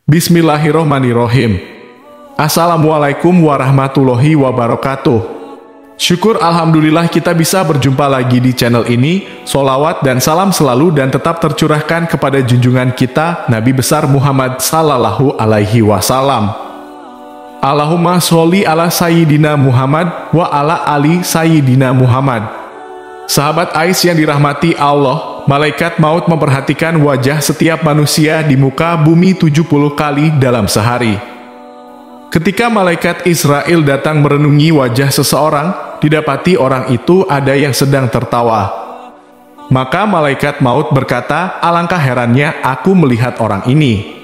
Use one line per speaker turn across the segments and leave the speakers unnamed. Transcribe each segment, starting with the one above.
Bismillahirrohmanirrohim. Assalamualaikum warahmatullahi wabarakatuh. Syukur alhamdulillah kita bisa berjumpa lagi di channel ini. Sholawat dan salam selalu dan tetap tercurahkan kepada junjungan kita Nabi besar Muhammad sallallahu alaihi wasallam. Allahumma sholli ala sayyidina Muhammad wa ala ali sayyidina Muhammad. Sahabat Ais yang dirahmati Allah, malaikat maut memperhatikan wajah setiap manusia di muka bumi 70 kali dalam sehari. Ketika malaikat Israel datang merenungi wajah seseorang, didapati orang itu ada yang sedang tertawa. Maka malaikat maut berkata, "Alangkah herannya aku melihat orang ini.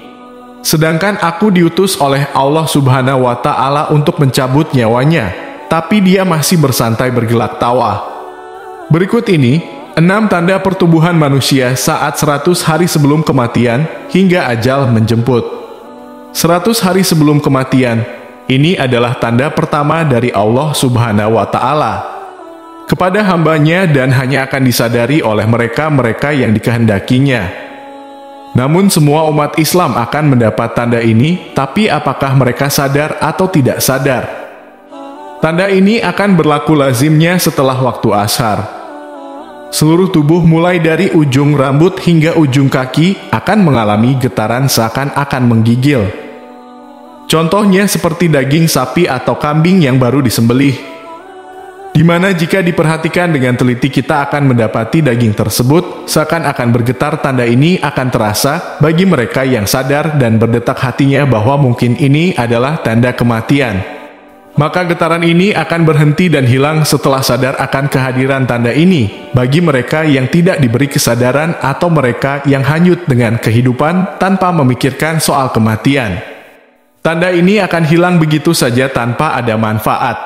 Sedangkan aku diutus oleh Allah Subhanahu wa Ta'ala untuk mencabut nyawanya, tapi dia masih bersantai bergelak tawa." Berikut ini 6 tanda pertumbuhan manusia saat 100 hari sebelum kematian hingga ajal menjemput. 100 hari sebelum kematian, ini adalah tanda pertama dari Allah Subhanahu wa Ta'ala kepada hambanya dan hanya akan disadari oleh mereka-mereka yang dikehendakinya. Namun semua umat Islam akan mendapat tanda ini, tapi apakah mereka sadar atau tidak sadar? Tanda ini akan berlaku lazimnya setelah waktu ashar. Seluruh tubuh mulai dari ujung rambut hingga ujung kaki akan mengalami getaran seakan-akan menggigil. Contohnya seperti daging sapi atau kambing yang baru disembelih, di mana jika diperhatikan dengan teliti kita akan mendapati daging tersebut seakan-akan bergetar. Tanda ini akan terasa bagi mereka yang sadar dan berdetak hatinya bahwa mungkin ini adalah tanda kematian. Maka getaran ini akan berhenti dan hilang setelah sadar akan kehadiran tanda ini bagi mereka yang tidak diberi kesadaran atau mereka yang hanyut dengan kehidupan tanpa memikirkan soal kematian. Tanda ini akan hilang begitu saja tanpa ada manfaat.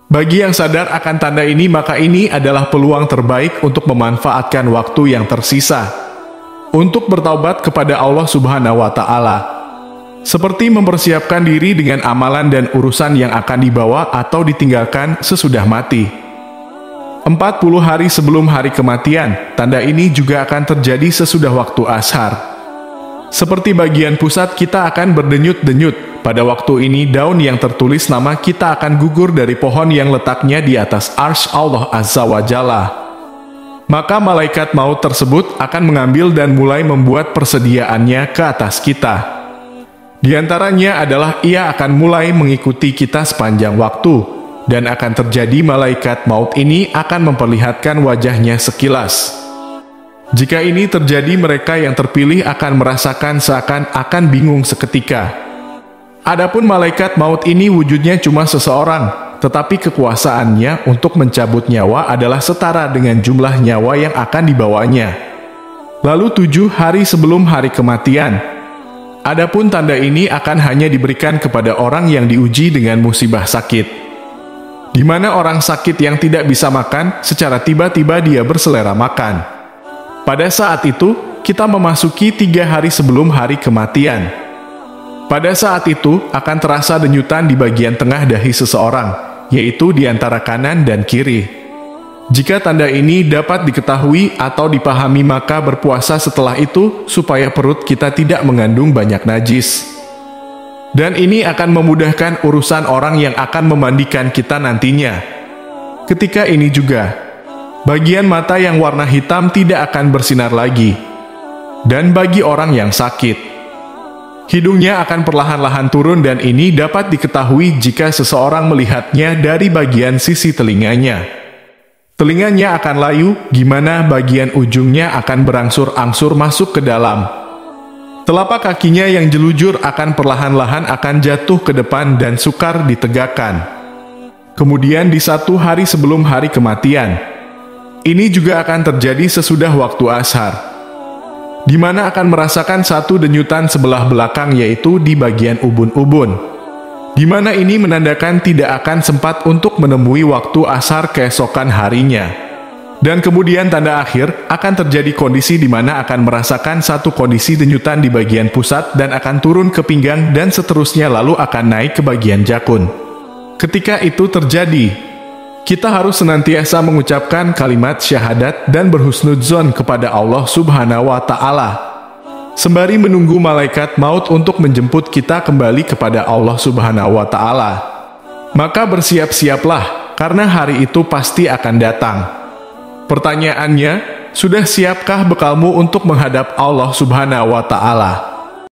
Bagi yang sadar akan tanda ini, maka ini adalah peluang terbaik untuk memanfaatkan waktu yang tersisa untuk bertaubat kepada Allah Subhanahu wa Ta'ala, seperti mempersiapkan diri dengan amalan dan urusan yang akan dibawa atau ditinggalkan sesudah mati. 40 hari sebelum hari kematian, tanda ini juga akan terjadi sesudah waktu ashar. Seperti bagian pusat kita akan berdenyut-denyut. Pada waktu ini daun yang tertulis nama kita akan gugur dari pohon yang letaknya di atas arsy Allah Azza wa Jalla. Maka malaikat maut tersebut akan mengambil dan mulai membuat persediaannya ke atas kita. Di antaranya adalah ia akan mulai mengikuti kita sepanjang waktu, dan akan terjadi malaikat maut ini akan memperlihatkan wajahnya sekilas. Jika ini terjadi, mereka yang terpilih akan merasakan seakan-akan bingung seketika. Adapun malaikat maut ini wujudnya cuma seseorang, tetapi kekuasaannya untuk mencabut nyawa adalah setara dengan jumlah nyawa yang akan dibawanya. Lalu 7 hari sebelum hari kematian. Adapun tanda ini akan hanya diberikan kepada orang yang diuji dengan musibah sakit, di mana orang sakit yang tidak bisa makan, secara tiba-tiba dia berselera makan. Pada saat itu, kita memasuki 3 hari sebelum hari kematian. Pada saat itu, akan terasa denyutan di bagian tengah dahi seseorang, yaitu di antara kanan dan kiri. Jika tanda ini dapat diketahui atau dipahami, maka berpuasa setelah itu supaya perut kita tidak mengandung banyak najis. Dan ini akan memudahkan urusan orang yang akan memandikan kita nantinya. Ketika ini juga, bagian mata yang warna hitam tidak akan bersinar lagi. Dan bagi orang yang sakit, hidungnya akan perlahan-lahan turun, dan ini dapat diketahui jika seseorang melihatnya dari bagian sisi telinganya. Telinganya akan layu, gimana bagian ujungnya akan berangsur-angsur masuk ke dalam. Telapak kakinya yang jelujur akan perlahan-lahan akan jatuh ke depan dan sukar ditegakkan. Kemudian di 1 hari sebelum hari kematian, ini juga akan terjadi sesudah waktu ashar, di mana akan merasakan satu denyutan sebelah belakang, yaitu di bagian ubun-ubun, di mana ini menandakan tidak akan sempat untuk menemui waktu ashar keesokan harinya. Dan kemudian tanda akhir akan terjadi kondisi di mana akan merasakan satu kondisi denyutan di bagian pusat dan akan turun ke pinggang dan seterusnya, lalu akan naik ke bagian jakun. Ketika itu terjadi, kita harus senantiasa mengucapkan kalimat syahadat dan berhusnudzon kepada Allah Subhanahu wa Ta'ala. sembari menunggu malaikat maut untuk menjemput kita kembali kepada Allah Subhanahu wa Ta'ala. Maka bersiap-siaplah, karena hari itu pasti akan datang. Pertanyaannya, sudah siapkah bekalmu untuk menghadap Allah Subhanahu wa Ta'ala?